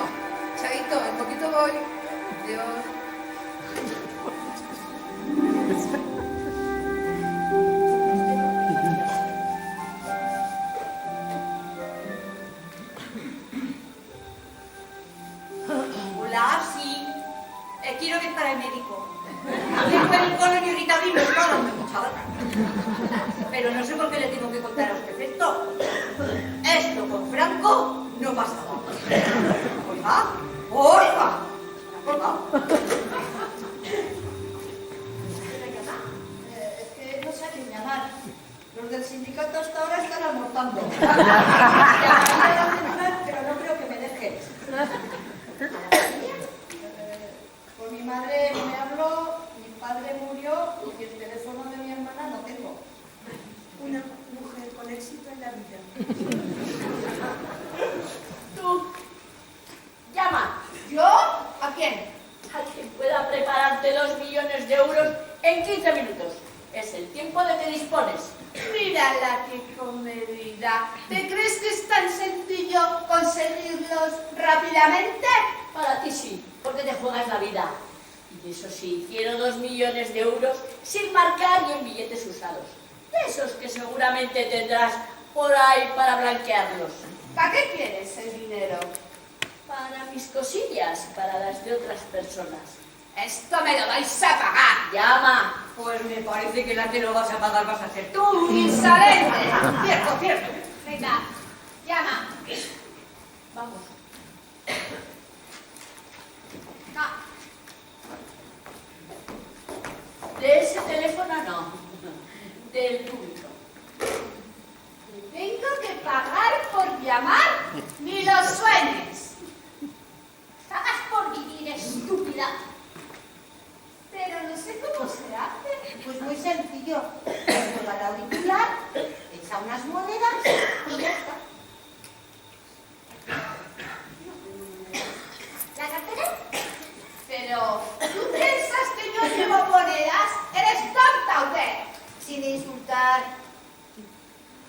chaito, en poquito voy. Adiós. Hola, sí. Quiero ver para el médico. Tengo el colon irritable y me está dando mucha gana. Pero no sé por qué le tengo que contar a usted esto. Esto con Franco no pasaba. Oiga. Es que no sé a quién llamar. Los del sindicato hasta ahora están almorzando. Pero no creo que me dejen. Pues mi madre me habló, mi padre murió y el teléfono de mi hermana no tengo. Una mujer con éxito en la vida. Tú, llama ¿Yo? ¿A quién? a quien pueda prepararte 2 millones de euros en 15 minutos. Es el tiempo de que dispones. Mírala qué comedida. ¿Te crees que es tan sencillo conseguirlos rápidamente? Para ti sí, porque te juegas la vida. Y eso sí, quiero 2 millones de euros sin marcar ni en billetes usados. De esos que seguramente tendrás por ahí para blanquearlos. ¿Para qué quieres el dinero? Para mis cosillas, para las de otras personas. Esto me lo vais a pagar. Llama. Pues me parece que la que lo vas a pagar vas a ser tú, insolente. Cierto. Venga, llama. Vamos. Ah, De ese teléfono no. Del público. Tengo que pagar por llamar, ni lo sueñes. pagas por vivir, estúpida. Pero no sé cómo se hace. Pues muy sencillo. Lleva el auricular, echa unas monedas y ya está. ¿La cartera? Pero, ¿tú piensas que yo llevo monedas? ¿Eres tonta o qué? Sin insultar.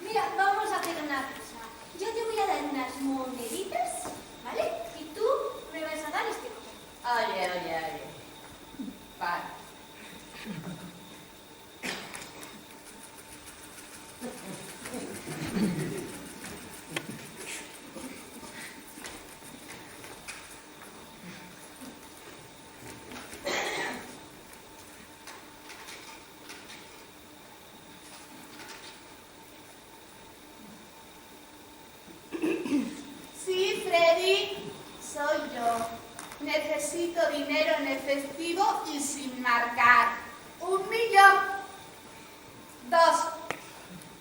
Mira, vamos a hacer una cosa. Yo te voy a dar unas moneditas, ¿vale? Y tú me vas a dar este collar. Oye. Vale. Freddy, soy yo. Necesito dinero en efectivo y sin marcar. 1 millón. 2.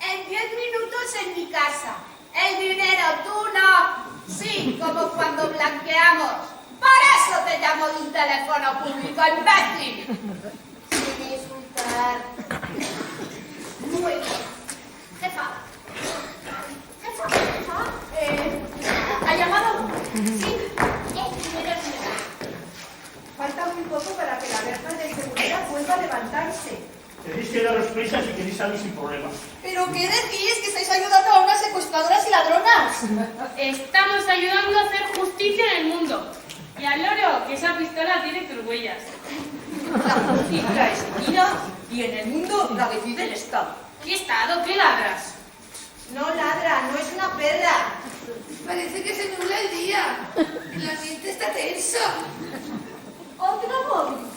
En 10 minutos en mi casa. El dinero, tú no. Sí, como cuando blanqueamos. Por eso te llamo de un teléfono público, imbécil. Sin insultar. Muy bien. Jefa. ¿Ha llamado? Sí. El dinero es mío. Falta muy poco para que la verja de seguridad vuelva a levantarse. Tenéis que daros prisa si queréis salir sin problemas. ¿Pero qué decís? ¿Que estáis ayudando a unas secuestradoras y ladronas? Estamos ayudando a hacer justicia en el mundo. Y al loro, que esa pistola tiene tus huellas. La justicia es mía y en el mundo la decide el Estado. ¿Qué estado? ¿Qué ladras? No ladra, no es una perra. Parece que se nubla el día. El ambiente está tenso. ¡Otro móvil!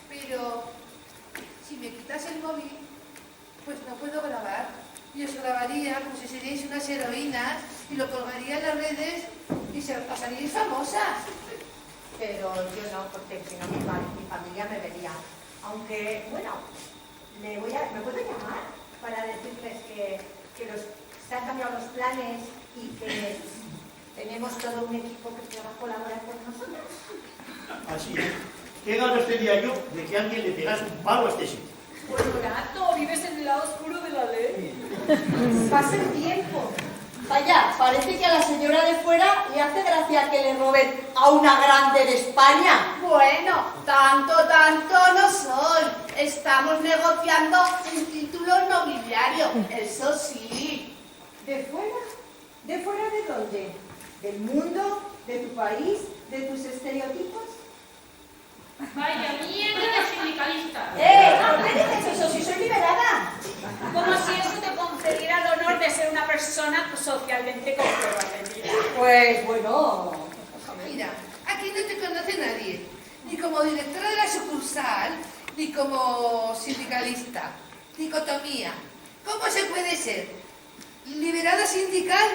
Pero si me quitas el móvil, pues no puedo grabar. Y os grabaría como si seríais unas heroínas y lo colgaría en las redes y pasaríais famosas. Pero yo no, porque si no mi familia me vería. Aunque, bueno, ¿me puedo llamar para decirles que se han cambiado los planes y que tenemos todo un equipo que va a colaborar con nosotros? Así es. ¿Qué ganas tenía yo de que alguien le pegase un palo a este sitio? Pues gato, vives en el lado oscuro de la ley. Pasa el tiempo. Vaya, parece que a la señora de fuera le hace gracia que le roben a una grande de España. Bueno, tanto no soy. Estamos negociando un título nobiliario, eso sí. ¿De fuera? ¿De fuera de dónde? ¿Del mundo? ¿De tu país? ¿De tus estereotipos? Vaya mierda de sindicalista. ¿Por qué dices eso si soy liberada? Como si eso te concediera el honor de ser una persona socialmente comprometida. Pues bueno... Mira, aquí no te conoce nadie. Ni como directora de la sucursal, ni como sindicalista. Dicotomía. ¿Cómo se puede ser liberada sindical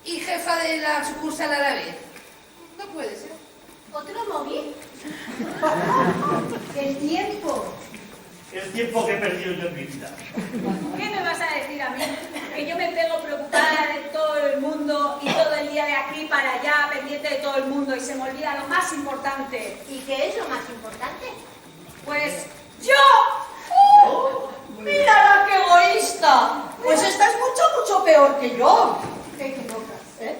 y jefa de la sucursal a la vez? No puede ser. ¿Otro móvil? ¡El tiempo! El tiempo que he perdido yo en mi vida. ¿Qué me vas a decir a mí? Que yo me pego preocupada de todo el mundo y todo el día de aquí para allá, pendiente de todo el mundo y se me olvida lo más importante. ¿Y qué es lo más importante? Pues yo. ¡Mírala qué egoísta! Pues estás mucho peor que yo. Te equivocas. ¿Eh?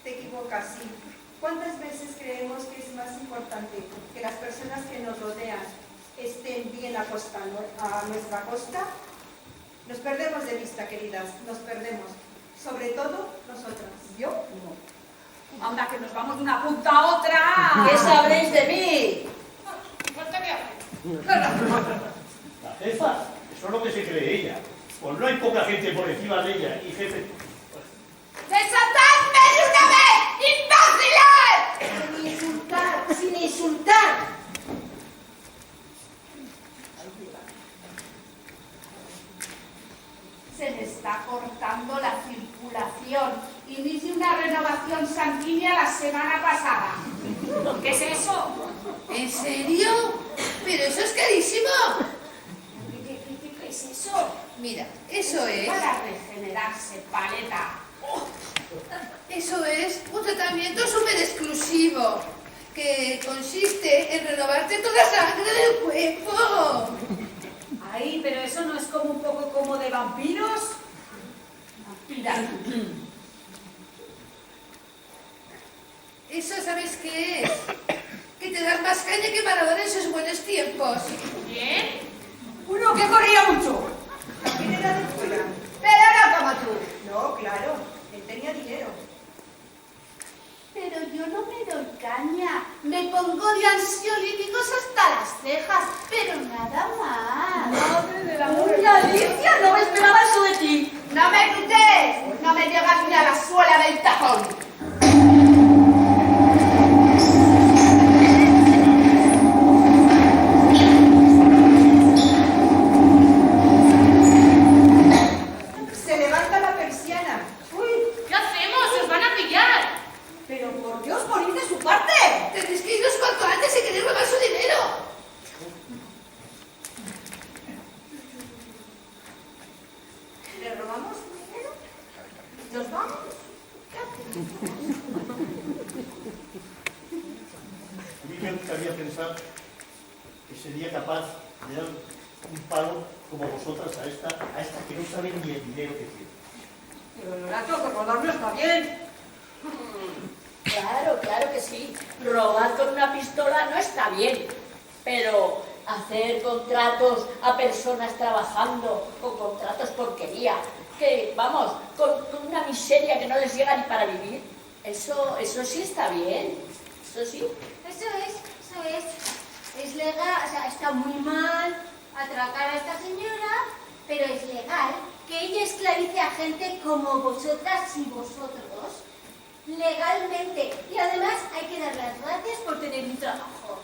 Te equivocas, sí. ¿Cuántas veces creemos que es más importante que las personas que nos rodean estén bien a nuestra costa? Nos perdemos de vista, queridas, nos perdemos. Sobre todo nosotras. Yo no. Anda, que nos vamos de una punta a otra. ¿Qué sabréis de mí? La jefa, eso es lo que se cree ella. Pues no hay poca gente por encima de ella y jefe. ¡Desatadme de una vez, imbéciles! Sin insultar, sin insultar. Se me está cortando la circulación. Inicio una renovación sanguínea la semana pasada. ¿Qué es eso? ¿En serio? Pero eso es carísimo. ¿Qué es eso? Mira, eso es... Para regenerarse, paleta. Eso es un tratamiento súper exclusivo que consiste en renovarte toda la sangre del cuerpo. Ay, pero eso no es como un poco como de vampiros. Mira, ¿Eso sabes qué es? Que te das más caña que Maradona en sus buenos tiempos. ¿bien? Uno que corría mucho. ¿Quién era de fuera? Pero no como tú. No, claro, él tenía dinero. Pero yo no me doy caña. Me pongo de ansiolíticos hasta las cejas, pero nada más. Madre de la ¡Uy, Alicia! No me esperaba eso de ti. ¡No me grites! No me llegas ni a la suela. A mí me gustaría pensar que sería capaz de dar un palo como vosotras a esta que no sabe ni el dinero que tiene. Pero Lorato, que robar no está bien. Claro, claro que sí. Robar con una pistola no está bien. Pero hacer contratos a personas trabajando con contratos porquería, que vamos, con una miseria que no les llega ni para vivir, eso sí está bien. Eso sí. Eso es. Es legal, o sea, está muy mal atracar a esta señora, pero es legal que ella esclavice a gente como vosotras y vosotros, legalmente. Y además hay que dar las gracias por tener un trabajo.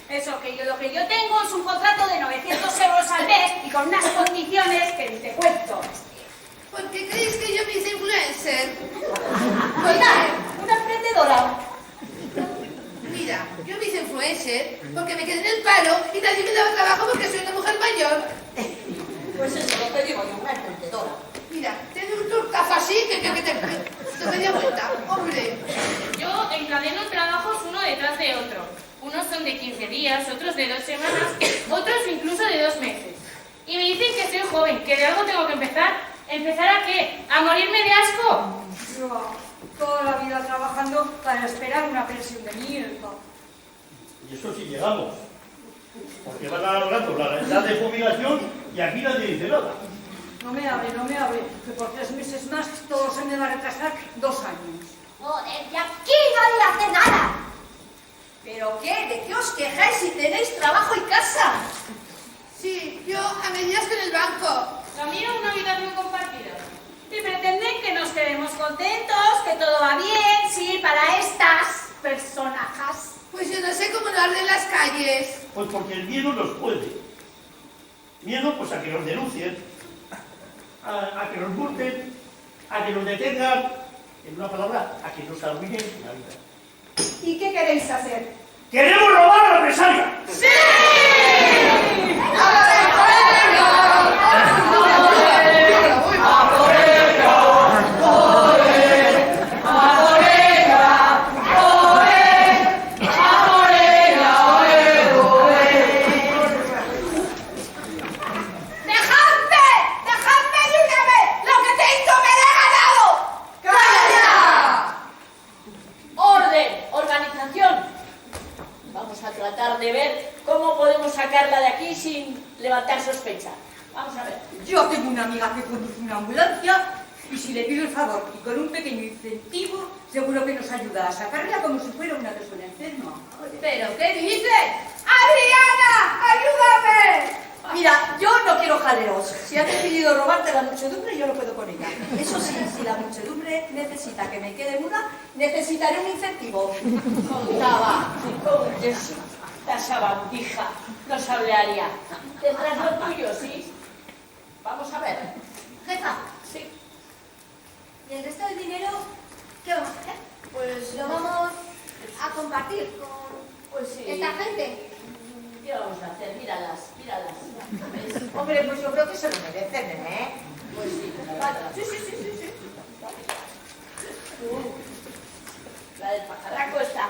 Eso, lo que yo tengo es un contrato de 900 euros al mes y con unas condiciones que ni te cuento. ¿Por qué creéis que yo me hice influencer? Una emprendedora. Mira, yo me hice influencer porque me quedé en el paro y nadie me daba trabajo porque soy una mujer mayor. Pues eso, lo que digo yo, una emprendedora. Mira, te doy un tortazo así que te media vuelta, hombre. Yo encadeno trabajos uno detrás de otro. Unos son de 15 días, otros de 2 semanas, otros incluso de 2 meses. Y me dicen que soy joven, que de algo tengo que empezar. ¿Empezar a qué? ¿A morirme de asco? Yo, toda la vida trabajando para esperar una pensión de mierda. Y eso sí llegamos. Porque van alargando la edad de jubilación y aquí nadie dice nada. No me hable, que por 3 meses más todo se me va a retrasar 2 años. Joder, y aquí nadie hace nada. ¿Pero qué? ¿De qué os quejáis si tenéis trabajo y casa? Sí, yo a medias con el banco. Lo mío es una habitación compartida. Y pretenden que nos quedemos contentos, que todo va bien, sí, para estas personajes. Pues yo no sé cómo no arden las calles. Pues porque el miedo nos puede. Miedo pues a que nos denuncien, a que nos multen, a que nos detengan, en una palabra, a que nos arruinen la vida. ¿Y qué queréis hacer? ¡Queremos robar a la represalia! ¡Sí! De ver cómo podemos sacarla de aquí sin levantar sospecha. Vamos a ver. Yo tengo una amiga que conduce una ambulancia y si le pido el favor y con un pequeño incentivo, seguro que nos ayuda a sacarla como si fuera una persona enferma. ¿Pero qué dices? ¡Adriana! ¡Ayúdame! Mira, yo no quiero jaleos. Si has decidido robarte la muchedumbre, yo no puedo con ella. Eso sí, si la muchedumbre necesita que me quede muda, necesitaré un incentivo. Contaba con Jesús. La sabandija nos hablaría. Tendrás lo tuyo, ¿sí? Vamos a ver. Jefa, Sí. ¿y el resto del dinero qué vamos a hacer? Pues ¿Lo vamos a compartir con Pues sí. esta gente? ¿Qué vamos a hacer? Míralas. ¿Ves? Hombre, pues yo creo que se lo merecen, ¿eh? Pues sí. Sí. La del pajarraco está.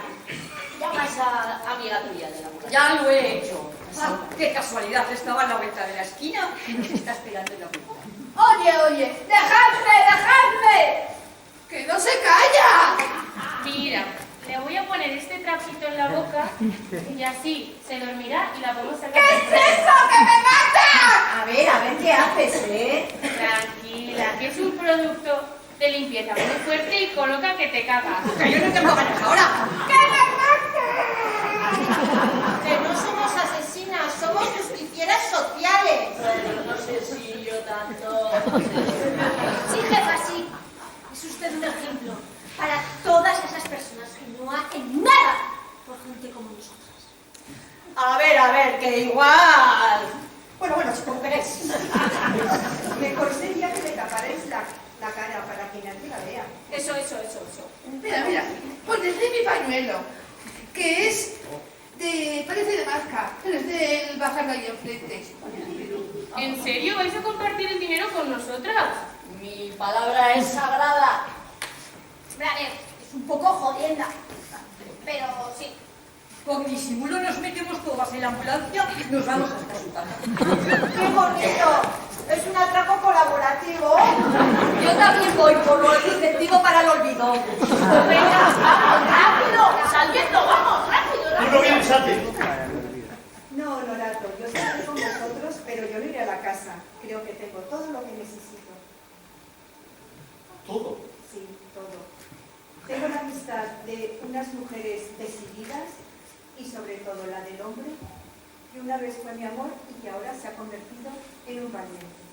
Llama a esa amiga tuya de la mujer. Ya lo he hecho. Ah, qué casualidad, estaba en la vuelta de la esquina y nos está esperando en la puerta. Oye, dejadme. ¡Que no se calla! Mira, le voy a poner este trapito en la boca y así se dormirá y la podemos sacar. ¿Qué es eso? ¡Que me mata! A ver, ¿qué haces, eh? Tranquila, que es un producto de limpieza muy fuerte y coloca que te cagas. Que yo no tengo ganas ahora. Que no somos asesinas, somos justicieras sociales. Bueno, no sé si yo tanto. Sí, jefa, sí. Es usted un ejemplo para todas esas personas que no hacen nada por gente como nosotras. A ver, que igual. Bueno, supongo que es. Mejor sería que le taparais la cara para que nadie la vea. Eso. Mira, ponedle mi pañuelo, que es parece de marca, pero es del bazar de ahí enfrente. ¿En serio vais a compartir el dinero con nosotras? Mi palabra es sagrada. Hombre, a ver, es un poco jodienda. Pero sí. Con disimulo nos metemos todas en la ambulancia y nos vamos hasta su casa. ¡Qué bonito! Es un atraco colaborativo. Yo también voy por lo del incentivo para el olvido. Venga, vamos, rápido, saliendo, vamos, rápido, Tú rápido. no vienes antes. No, Honorato, yo estaré con vosotros, pero yo no iré a la casa. Creo que tengo todo lo que necesito. Todo. Sí, todo. Tengo la amistad de unas mujeres decididas y sobre todo la del hombre, que una vez fue mi amor y que ahora se ha convertido en un valiente.